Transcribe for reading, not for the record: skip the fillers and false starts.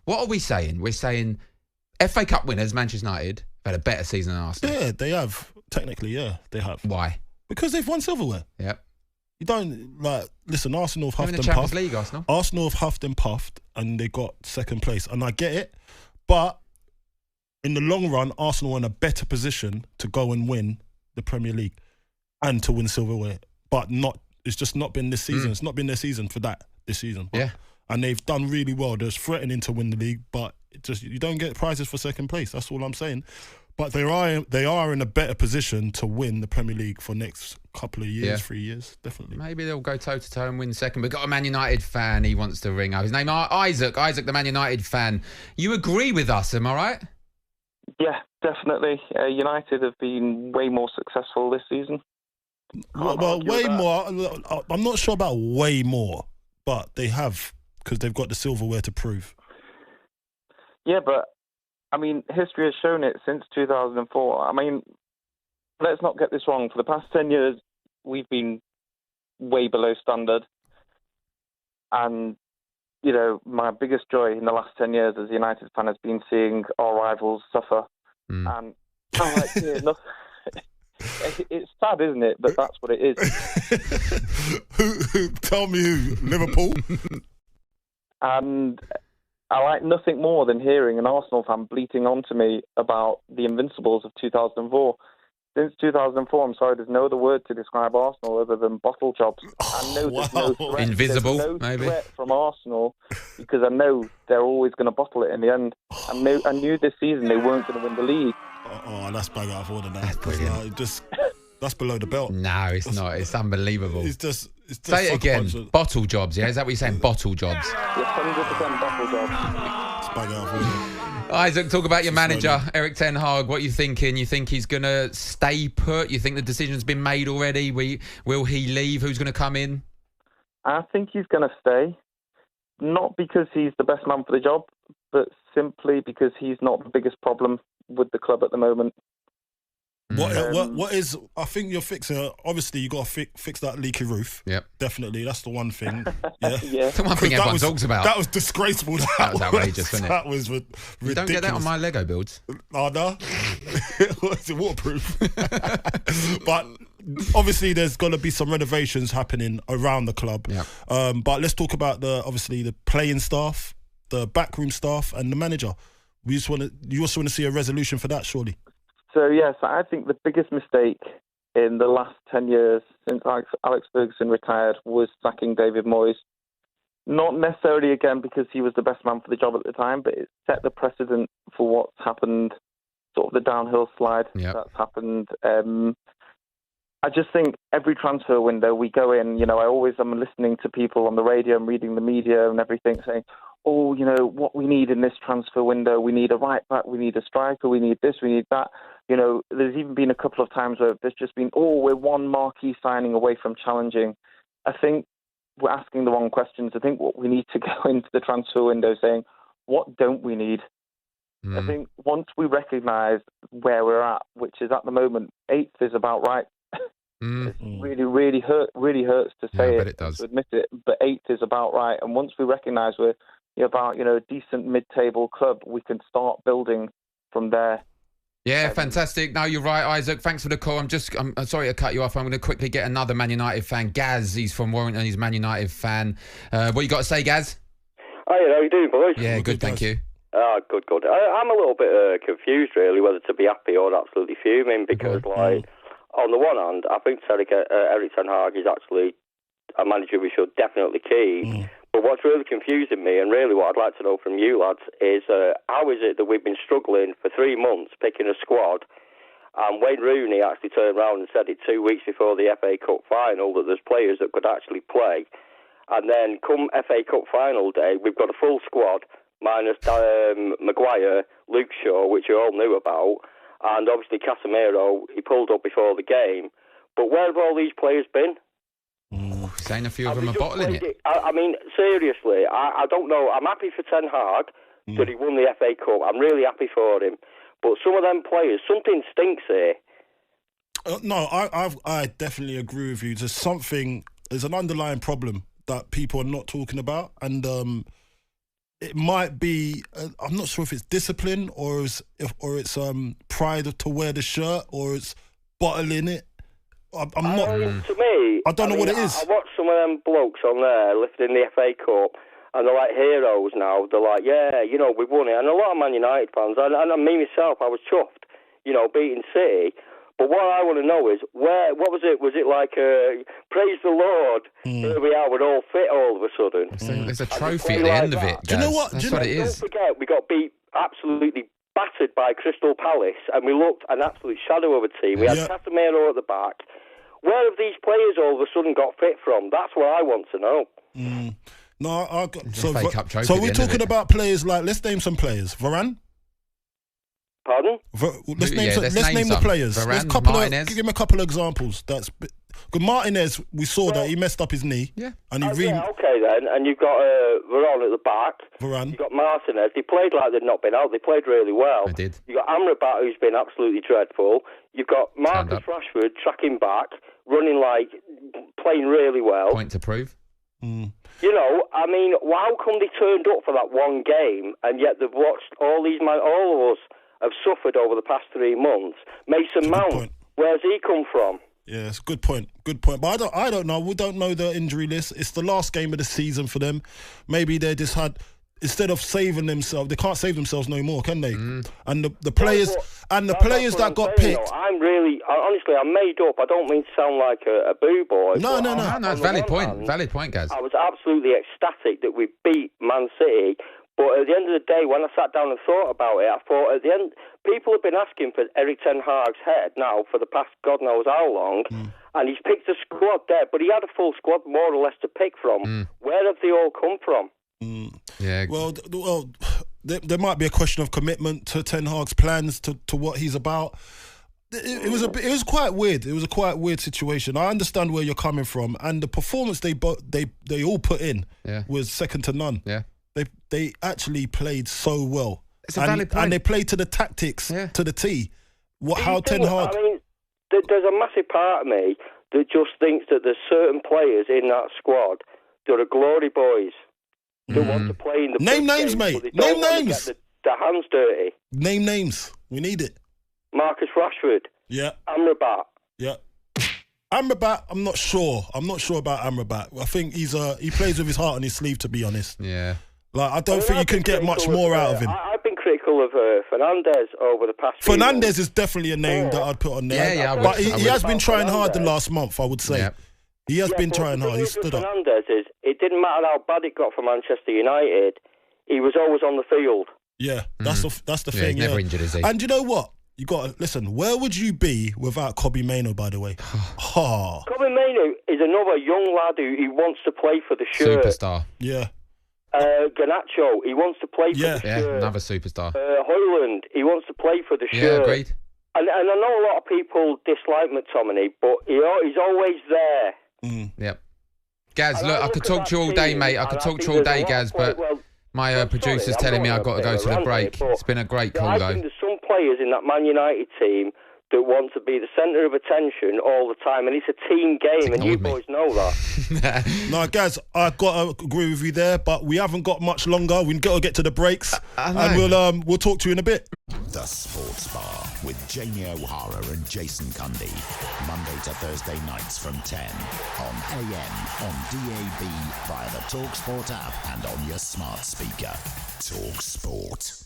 What are we saying? We're saying FA Cup winners, Manchester United, have had a better season than Arsenal. Yeah, they have. Technically, yeah, they have. Why? Because they've won silverware. Yep. You don't, listen, Arsenal have They're huffed in and the Champions puffed. League, Arsenal. Arsenal have huffed and puffed and they got second place. And I get it. But in the long run, Arsenal are in a better position to go and win the Premier League and to win silverware. But it's just not been this season. It's not been their season for that this season. But, and they've done really well. They're threatening to win the league, but you don't get prizes for second place. That's all I'm saying. But they are in a better position to win the Premier League for next couple of years, 3 years, definitely. Maybe they'll go toe-to-toe and win second. We've got a Man United fan. He wants to ring up. His name is Isaac. Isaac, the Man United fan. You agree with us, am I right? Yeah, definitely. United have been way more successful this season. Well, way more. I'm not sure about way more, but they have, because they've got the silverware to prove. Yeah, but I mean, history has shown it since 2004. I mean, let's not get this wrong. For the past 10 years, we've been way below standard. And, you know, my biggest joy in the last 10 years as a United fan has been seeing our rivals suffer. And I like to hear nothing. It's sad, isn't it? But that's what it is. Who? Tell me who? Liverpool? And I like nothing more than hearing an Arsenal fan bleating on to me about the Invincibles of 2004. Since 2004, I'm sorry, there's no other word to describe Arsenal other than bottle jobs. I know there's no threat. Invisible, there's no maybe. threat from Arsenal because I know they're always going to bottle it in the end. I knew this season they weren't going to win the league. Oh, that's bang out of order now. That's brilliant. That's below the belt. No, it's not. It's unbelievable. It's just say it again. Bottle jobs, yeah? Is that what you're saying? Bottle jobs. Yes, 100% bottle jobs. It's bang out of order. Isaac, talk about your manager, Eric Ten Hag. What are you thinking? You think he's going to stay put? You think the decision's been made already? Will he leave? Who's going to come in? I think he's going to stay. Not because he's the best man for the job, but simply because he's not the biggest problem with the club at the moment. What is? I think you're fixing. Obviously, you got to fix that leaky roof. Yep, definitely. That's the one thing. Yeah, the one thing everyone talks about. That was disgraceful. That was outrageous, wasn't it? That was ridiculous. You don't get that on my Lego builds. Oh no, it's waterproof. But obviously, there's going to be some renovations happening around the club. Yeah. But let's talk about the playing staff, the backroom staff, and the manager. You also want to see a resolution for that, surely. So, yes, I think the biggest mistake in the last 10 years since Alex Ferguson retired was sacking David Moyes. Not necessarily, again, because he was the best man for the job at the time, but it set the precedent for what's happened, sort of the downhill slide that's happened. I just think every transfer window we go in, you know, I'm listening to people on the radio and reading the media and everything saying, oh, you know, what we need in this transfer window, we need a right back, we need a striker, we need this, we need that. You know, there's even been a couple of times where there's just been, we're one marquee signing away from challenging. I think we're asking the wrong questions. I think what we need to go into the transfer window saying, what don't we need? I think once we recognise where we're at, which is at the moment, 8th is about right. It really hurts to say it does. to admit it, but 8th is about right. And once we recognise we're about, you know, a decent mid-table club, we can start building from there. Yeah, fantastic. No, you're right, Isaac. Thanks for the call. I'm sorry to cut you off. I'm going to quickly get another Man United fan. Gaz, he's from Warrington. He's a Man United fan. What you got to say, Gaz? Hi, how you doing, boys? Yeah, good, thank you. Good. I'm a little bit confused, really, whether to be happy or absolutely fuming, because, on the one hand, I think Eric Ten Hag is actually a manager we should definitely keep. But what's really confusing me, and really what I'd like to know from you lads, is how is it that we've been struggling for 3 months picking a squad, and Wayne Rooney actually turned around and said it 2 weeks before the FA Cup final that there's players that could actually play, and then come FA Cup final day, we've got a full squad minus Maguire, Luke Shaw, which you all knew about, and obviously Casemiro, he pulled up before the game. But where have all these players been? Saying a few of them are bottling it. I mean, seriously, I don't know. I'm happy for Ten Hag that he won the FA Cup. I'm really happy for him. But some of them players, something stinks here. No, I definitely agree with you. There's an underlying problem that people are not talking about, and it might be. I'm not sure if it's discipline or it's pride to wear the shirt or it's bottling it. I'm not. To me, I don't know what it is. I watched some of them blokes on there lifting the FA Cup, and they're like heroes now. They're like, yeah, you know, we've won it. And a lot of Man United fans, and me myself, I was chuffed, you know, beating City. But what I want to know is, what was it? Was it like, praise the Lord, here we are, we're all fit all of a sudden? There's a trophy at the end of it, Do you know what? That's what it is. Don't forget, we got beat absolutely battered by Crystal Palace, and we looked an absolute shadow of a team. We had Casemiro at the back. Where have these players all of a sudden got fit from? That's what I want to know. No, so we're talking about players like, let's name some players. Varane? Pardon? Let's name the players. Varane, give him a couple of examples. Martinez, we saw that he messed up his knee. Yeah. And okay then. And you've got Varane at the back. Varane. You've got Martinez. They played like they'd not been out. They played really well. They did. You've got Amrabat, who's been absolutely dreadful. You've got Marcus Rashford tracking back, running playing really well. Point to prove. You know, I mean, how come they turned up for that one game and yet they've watched all of us have suffered over the past 3 months? Mason Mount, where's he come from? Yeah, it's a good point. But I don't know. We don't know the injury list. It's the last game of the season for them. Maybe they just had, instead of saving themselves, they can't save themselves no more, can they? And the players that got picked. Honestly, I'm made up. I don't mean to sound like a boo boy. No. It's valid point, Gaz. I was absolutely ecstatic that we beat Man City. But at the end of the day, when I sat down and thought about it, I thought at the end, people have been asking for Erik ten Hag's head now for the past God knows how long, and he's picked a squad there, but he had a full squad more or less to pick from. Where have they all come from? Yeah. Well, there might be a question of commitment to Ten Hag's plans to what he's about. It was quite weird. It was a quite weird situation. I understand where you're coming from, and the performance they all put in was second to none. Yeah. They actually played so well. It's a valid point. And they played to the tactics, to the T. How Ten Hag... I mean, there's a massive part of me that just thinks that there's certain players in that squad that are glory boys that want to play in the... Name names, mate. Name names. Get the hands dirty. Name names. We need it. Marcus Rashford. Yeah. Amrabat. Yeah. Amrabat, I'm not sure. I'm not sure about Amrabat. I think he plays with his heart on his sleeve, to be honest. Yeah. I don't think you can get much more out of him. I've been critical of Fernandes over the past few months. Fernandes is definitely a name that I'd put on there. Yeah, but he has been trying hard the last month, I would say. Yeah. He has been trying hard. He stood up. Fernandes is, it didn't matter how bad it got for Manchester United, he was always on the field. Yeah, that's the thing. He's never injured, is he? And you know what? You got to listen. Where would you be without Kobbie Mainoo? By the way, Kobbie Mainoo is another young lad who wants to play for the shirt. Superstar. Yeah. Garnacho, he wants to play for the shirt. Yeah, another superstar. Højlund, he wants to play for the shirt. Yeah, agreed. And I know a lot of people dislike McTominay, but he's always there. Yep. Gaz, look, I could talk to you all day, mate. I could talk to you all day, Gaz, but my producer's telling me I've got to go to the break. It's been a great call, though. I think there's some players in that Man United team that want to be the centre of attention all the time, and it's a team game, and you boys know that. No, Gaz, I've got to agree with you there, but we haven't got much longer. We've got to get to the breaks, and we'll talk to you in a bit. The Sports Bar with Jamie O'Hara and Jason Cundy, Monday to Thursday nights from 10 on AM, on DAB, via the talkSPORT app, and on your smart speaker. talkSPORT.